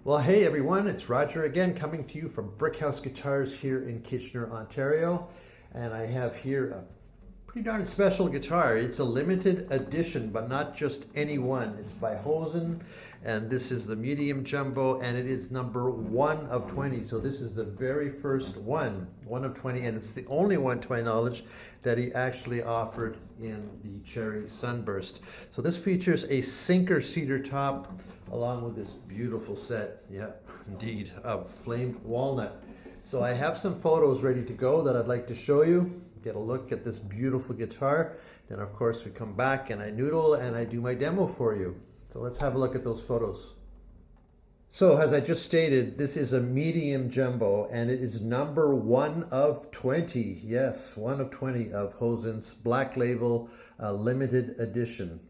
Well, hey everyone, it's Roger again coming to you from Brickhouse Guitars here in Kitchener, Ontario. And I have here a pretty darn special guitar. It's a limited edition, but not just any one. It's by Hozen, and this is the medium jumbo, and it is number 1 of 20. So this is the very first one of 20, and it's the only one, to my knowledge, that he actually offered in the Cherry Sunburst. So this features a sinker cedar top along with this beautiful set, yeah, indeed, of flamed walnut. So I have some photos ready to go that I'd like to show you. Get a look at this beautiful guitar. Then of course we come back and I noodle and I do my demo for you. So let's have a look at those photos. So as I just stated, this is a medium jumbo and it is number 1 of 20. Yes, 1 of 20 of Hozen's Black Label limited edition.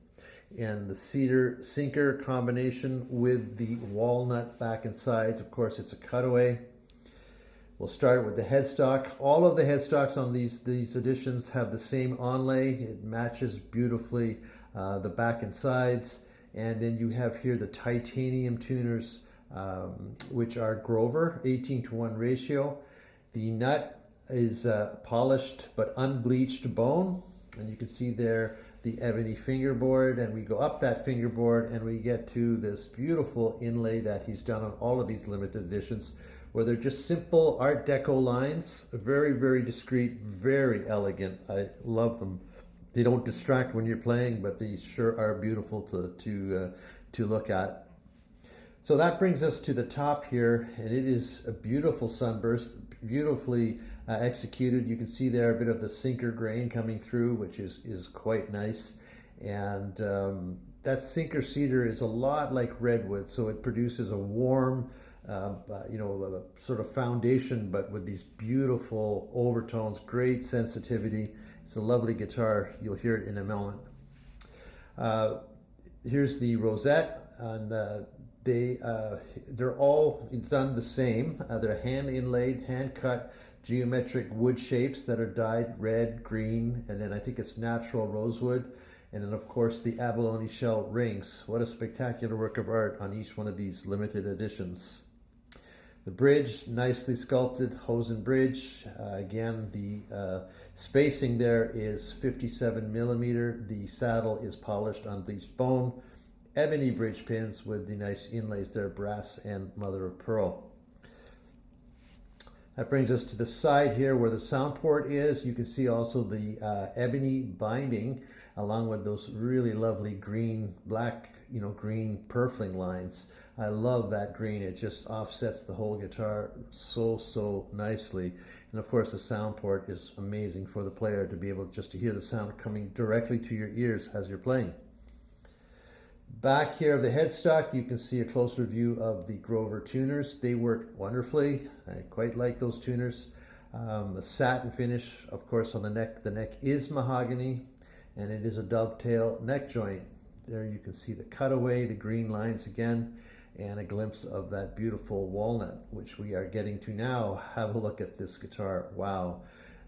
And the cedar sinker combination with the walnut back and sides. Of course, it's a cutaway. We'll start with the headstock. All of the headstocks on these editions have the same onlay. It matches beautifully the back and sides. And then you have here the titanium tuners, which are Grover, 18:1 ratio. The nut is polished but unbleached bone. And you can see there the ebony fingerboard, and we go up that fingerboard and we get to this beautiful inlay that he's done on all of these limited editions, where they're just simple Art Deco lines, very, very discreet, very elegant. I love them. They don't distract when you're playing, but they sure are beautiful to look at. So that brings us to the top here, and it is a beautiful sunburst, beautifully executed. You can see there a bit of the sinker grain coming through, which is quite nice. And that sinker cedar is a lot like redwood, so it produces a warm, a sort of foundation, but with these beautiful overtones, great sensitivity. It's a lovely guitar. You'll hear it in a moment. Here's the rosette, and they're all done the same. They're hand inlaid, hand cut geometric wood shapes that are dyed red, green, and then I think it's natural rosewood. And then of course the abalone shell rings. What a spectacular work of art on each one of these limited editions. The bridge, nicely sculpted Hozen bridge. Again, the spacing there is 57 millimeter. The saddle is polished unbleached bone. Ebony bridge pins with the nice inlays there, brass and mother of pearl. That brings us to the side here where the sound port is. You can see also the ebony binding along with those really lovely green, black, green purfling lines. I love that green. It just offsets the whole guitar so nicely. And of course the sound port is amazing for the player to be able just to hear the sound coming directly to your ears as you're playing. Back here of the headstock, you can see a closer view of the Grover tuners. They work wonderfully. I quite like those tuners. The satin finish, of course, on the neck. The neck is mahogany, and it is a dovetail neck joint. There you can see the cutaway, the green lines again, and a glimpse of that beautiful walnut, which we are getting to now. Have a look at this guitar. Wow.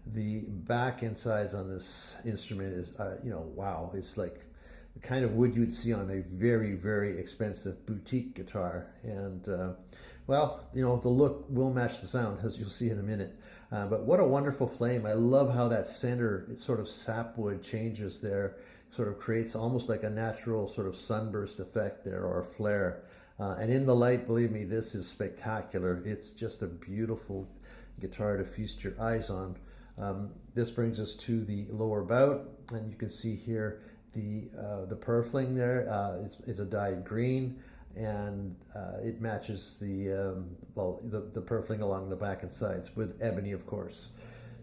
The back and sides on this instrument is, wow. It's like the kind of wood you'd see on a very, very expensive boutique guitar. And, the look will match the sound, as you'll see in a minute. But what a wonderful flame. I love how that center sort of sapwood changes there, sort of creates almost like a natural sort of sunburst effect there, or a flare. And in the light, believe me, this is spectacular. It's just a beautiful guitar to feast your eyes on. This brings us to the lower bout, and you can see here the purfling there is a dyed green, and it matches the purfling along the back and sides with ebony, of course.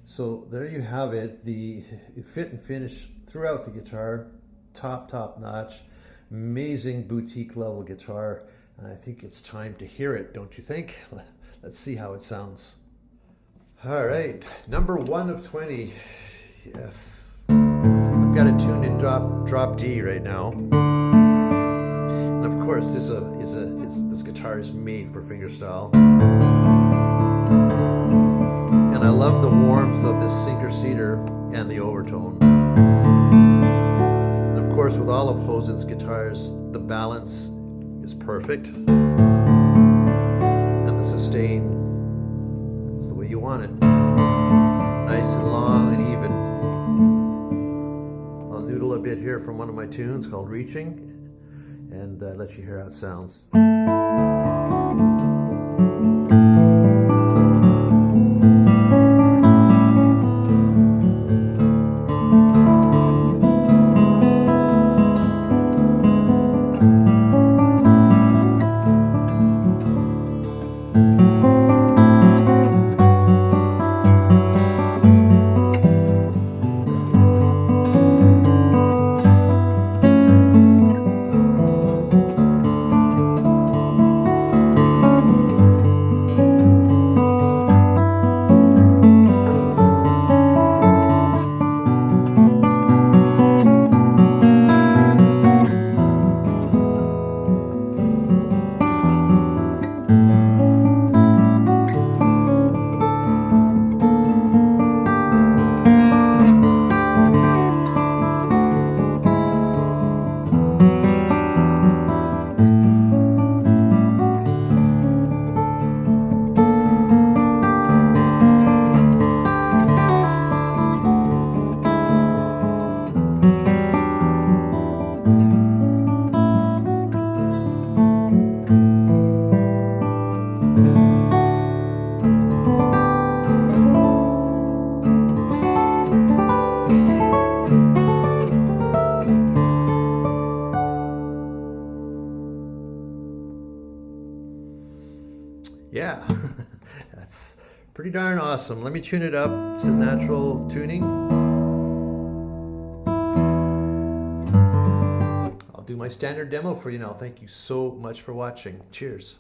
So there you have it. The fit and finish throughout the guitar, top notch, amazing boutique level guitar. And I think it's time to hear it, don't you think? Let's see how it sounds. All right, number 1 of 20. Yes. Got it tuned in drop D right now, and of course this guitar is made for fingerstyle, and I love the warmth of this sinker cedar and the overtone. And of course, with all of Hozen's guitars, the balance is perfect. tunes called Reaching, and let you hear how it sounds. Yeah, that's pretty darn awesome. Let me tune it up to natural tuning. I'll do my standard demo for you now. Thank you so much for watching. Cheers.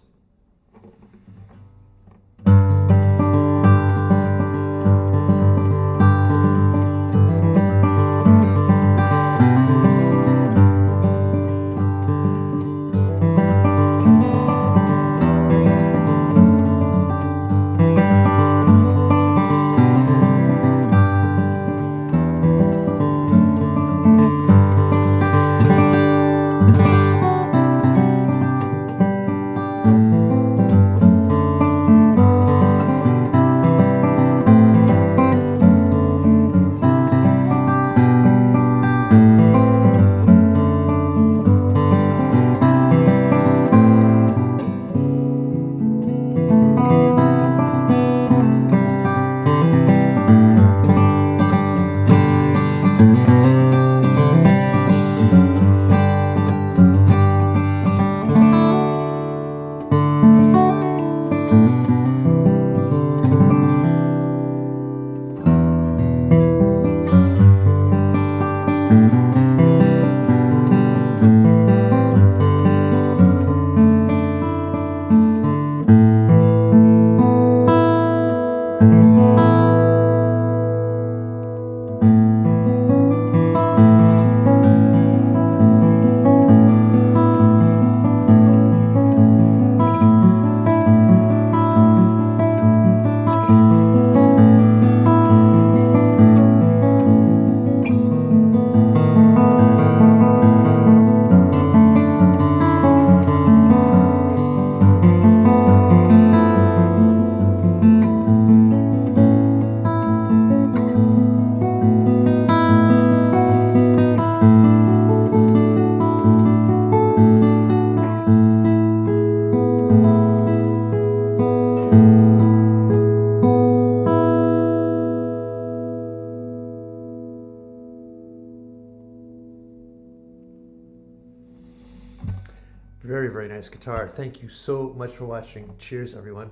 Very, very nice guitar. Thank you so much for watching. Cheers, everyone.